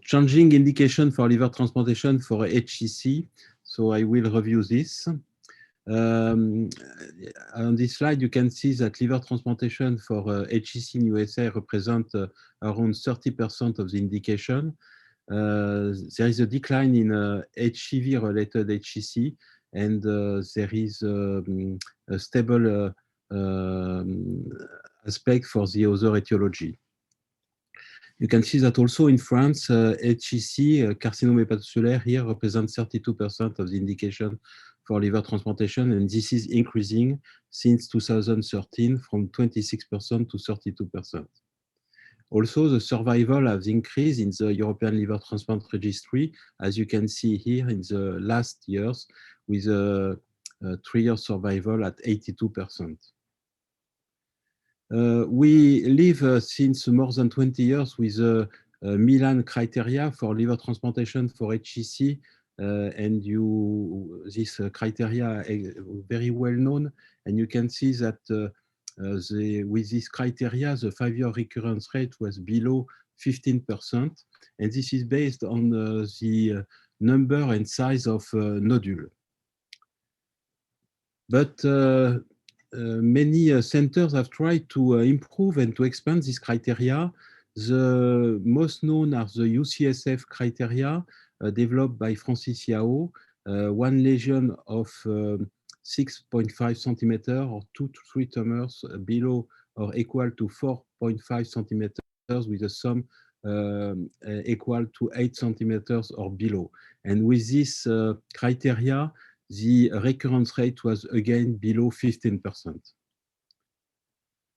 changing indication for liver transplantation for HCC. So I will review this. On this slide, you can see that liver transplantation for HCC in USA represent around 30% of the indication. There is a decline in HCV-related HCC, and there is a stable aspect for the other etiology. You can see that also in France, HCC, carcinome hepatocellular, here represents 32% of the indication for liver transplantation, and this is increasing since 2013 from 26% to 32%. Also, the survival has increased in the European Liver Transplant Registry, as you can see here in the last years, with a 3-year survival at 82%. We live since more than 20 years with the Milan criteria for liver transplantation for HCC, and this criteria are very well known, and you can see that with this criteria, the 5-year recurrence rate was below 15%, and this is based on the number and size of nodule. But many centers have tried to improve and to expand this criteria. The most known are the UCSF criteria developed by Francis Yao, one lesion of 6.5 centimeters or 2 to 3 tumors below or equal to 4.5 centimeters with a sum equal to 8 centimeters or below. And with this criteria, the recurrence rate was again below 15%.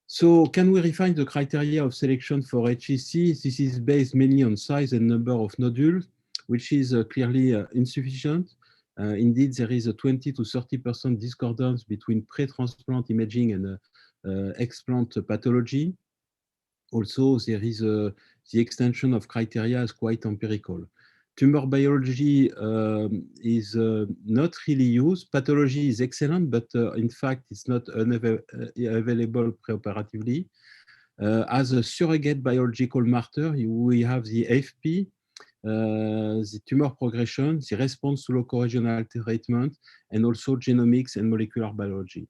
So can we refine the criteria of selection for HCC? This is based mainly on size and number of nodules, which is clearly insufficient. Indeed, there is a 20 to 30% discordance between pre-transplant imaging and explant pathology. Also, there is the extension of criteria is quite empirical. Tumor biology is not really used. Pathology is excellent, but in fact, it's not available preoperatively. As a surrogate biological marker, we have the AFP, the tumor progression, the response to local regional treatment, and also genomics and molecular biology.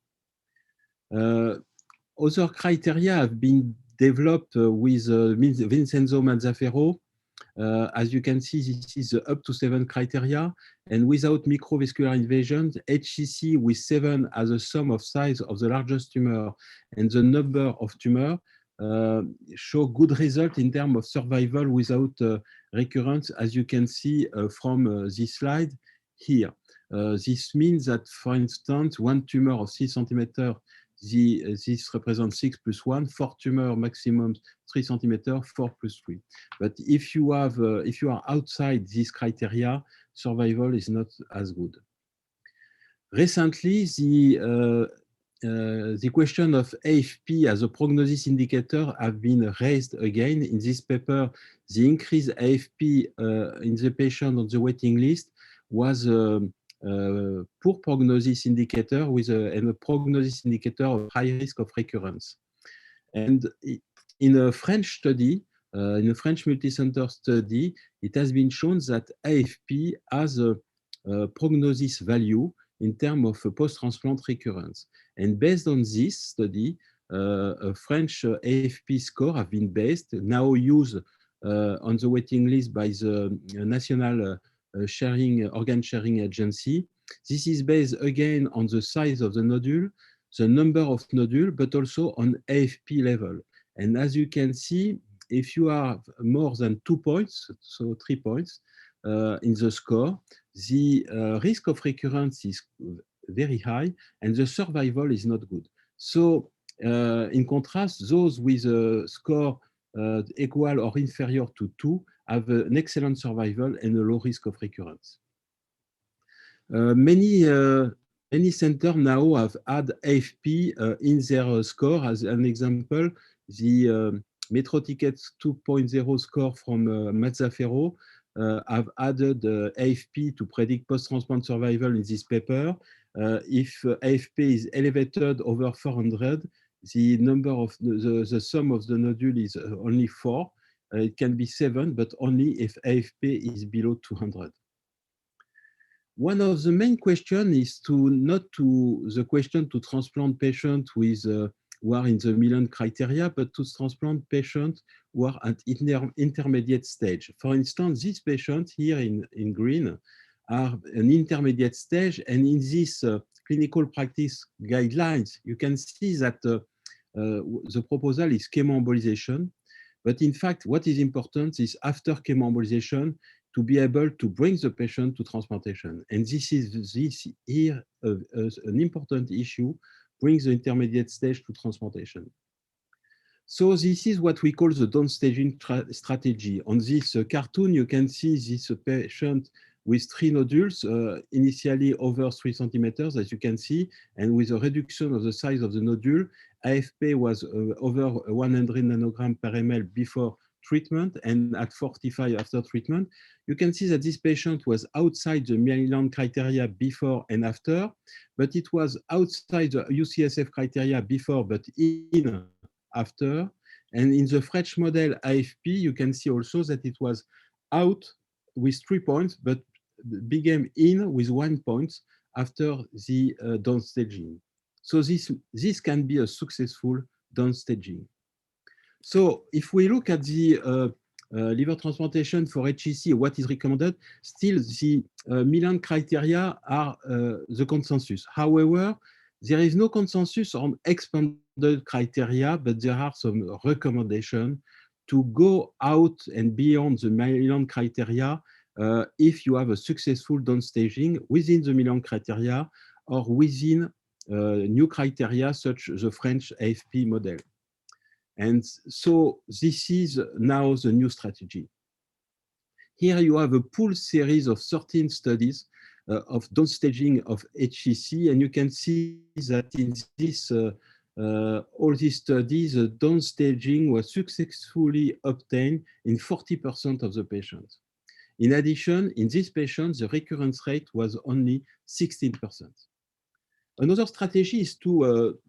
Other criteria have been developed with Vincenzo Mazzaferro. As you can see, this is up to 7 criteria, and without microvascular invasions, HCC with 7 as a sum of size of the largest tumor and the number of tumor show good result in terms of survival without recurrence, as you can see from this slide here. This means that, for instance, one tumor of 6 centimeters, this represents 6 plus 1, 4 tumor maximum 3 centimeters, 4 plus 3. But if you are outside this criteria, survival is not as good. Recently, the question of AFP as a prognosis indicator have been raised again. In this paper, the increased AFP in the patient on the waiting list was poor prognosis indicator with a prognosis indicator of high risk of recurrence. And in a French study, in a French multicenter study, it has been shown that AFP has a prognosis value in terms of post-transplant recurrence. And based on this study, a French AFP score have been based, now used on the waiting list by the National Organ Sharing Agency. This is based again on the size of the nodule, the number of nodules, but also on AFP level. And as you can see, if you have more than 2 points, so 3 points in the score, the risk of recurrence is very high and the survival is not good. So in contrast, those with a score equal or inferior to 2 have an excellent survival and a low risk of recurrence. Many centers now have had AFP in their score. As an example, the MetroTicket 2.0 score from Mazzaferro have added AFP to predict post-transplant survival in this paper. If AFP is elevated over 400, the number of the sum of the nodule is only 4. it can be 7, but only if AFP is below 200. One of the main questions is the question to transplant patients with who are in the Milan criteria, but to transplant patients who are at intermediate stage. For instance, these patients here in green are an intermediate stage, and in this clinical practice guidelines, you can see that the proposal is chemoembolization. But in fact, what is important is after chemoembolization, to be able to bring the patient to transplantation. And this here an important issue, bring the intermediate stage to transplantation. So this is what we call the downstaging strategy. On this cartoon, you can see this patient with 3 nodules, initially over 3 centimeters, as you can see, and with a reduction of the size of the nodule. AFP was over 100 nanogram per ml before treatment, and at 45 after treatment. You can see that this patient was outside the Milan criteria before and after, but it was outside the UCSF criteria before, but in after. And in the French model AFP, you can see also that it was out with 3 points, but became in with 1 point after the downstaging. So this can be a successful downstaging. So if we look at the liver transplantation for HCC, what is recommended, still the Milan criteria are the consensus. However, there is no consensus on expanded criteria, but there are some recommendations to go out and beyond the Milan criteria if you have a successful downstaging within the Milan criteria or within new criteria such as the French AFP model. And so this is now the new strategy. Here you have a pooled series of 13 studies of downstaging of HCC, and you can see that in this all these studies, the downstaging was successfully obtained in 40% of the patients. In addition, in these patients, the recurrence rate was only 16%. Another strategy is to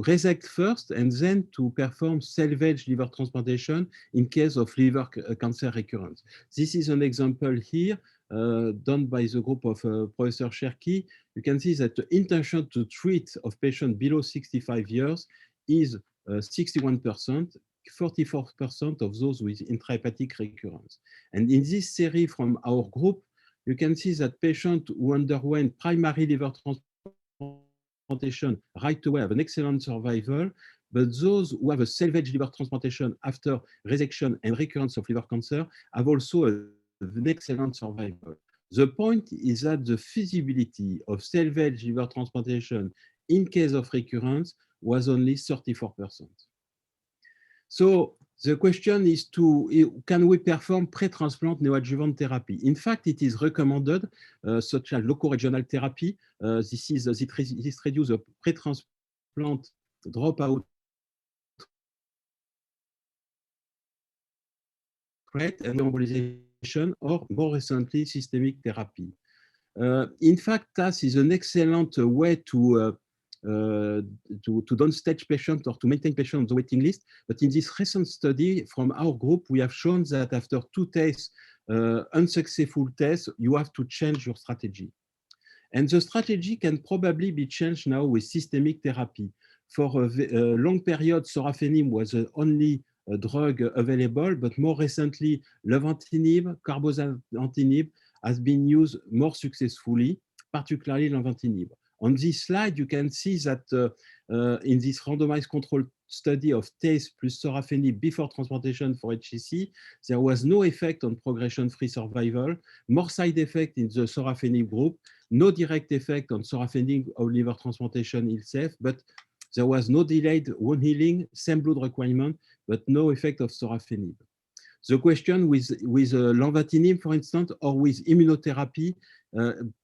resect first and then to perform salvage liver transplantation in case of liver cancer recurrence. This is an example here done by the group of Professor Cherki. You can see that the intention to treat of patients below 65 years is 61%, 44% of those with intrahepatic recurrence. And in this series from our group, you can see that patients who underwent primary liver transplantation right away have an excellent survival, but those who have a salvage liver transplantation after resection and recurrence of liver cancer have also an excellent survival. The point is that the feasibility of salvage liver transplantation in case of recurrence was only 34%. So the question is can we perform pre-transplant neoadjuvant therapy? In fact, it is recommended, such as local regional therapy. This reduces the pre-transplant dropout rate and embolization, or more recently, systemic therapy. In fact, TAS is an excellent way to downstage patients or to maintain patients on the waiting list. But in this recent study from our group, we have shown that after 2 tests, unsuccessful tests, you have to change your strategy. And the strategy can probably be changed now with systemic therapy. For a long period, sorafenib was the only drug available, but more recently, lenvatinib, cabozantinib has been used more successfully, particularly lenvatinib. On this slide, you can see that in this randomized control study of TACE plus sorafenib before transplantation for HCC, there was no effect on progression-free survival, more side effect in the sorafenib group, no direct effect on sorafenib or liver transplantation itself, but there was no delayed wound healing, same blood requirement, but no effect of sorafenib. The question with lenvatinib, for instance, or with immunotherapy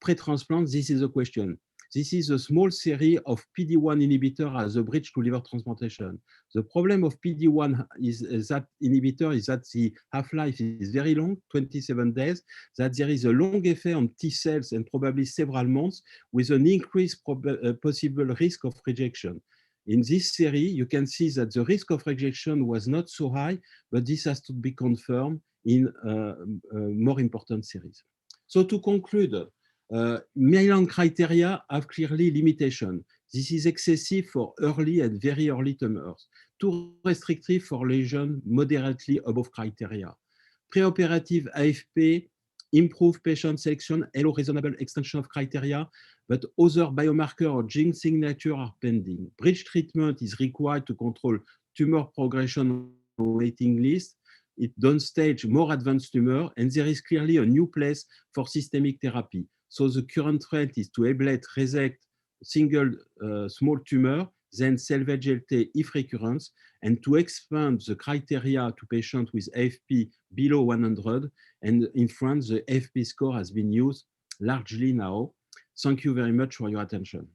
pre-transplant, this is a question. This is a small series of PD-1 inhibitor as a bridge to liver transplantation. The problem of PD-1 is that inhibitor is that the half-life is very long, 27 days, that there is a long effect on T cells and probably several months with an increased possible risk of rejection. In this series, you can see that the risk of rejection was not so high, but this has to be confirmed in more important series. So to conclude, Maryland criteria have clearly limitation. This is excessive for early and very early tumors, too restrictive for lesions moderately above criteria. Preoperative AFP improve patient selection, allow reasonable extension of criteria, but other biomarker or gene signature are pending. Bridge treatment is required to control tumor progression on waiting list. It downstage more advanced tumor, and there is clearly a new place for systemic therapy. So the current trend is to ablate, resect single small tumor, then salvage LT if recurrence, and to expand the criteria to patients with AFP below 100. And in France, the AFP score has been used largely now. Thank you very much for your attention.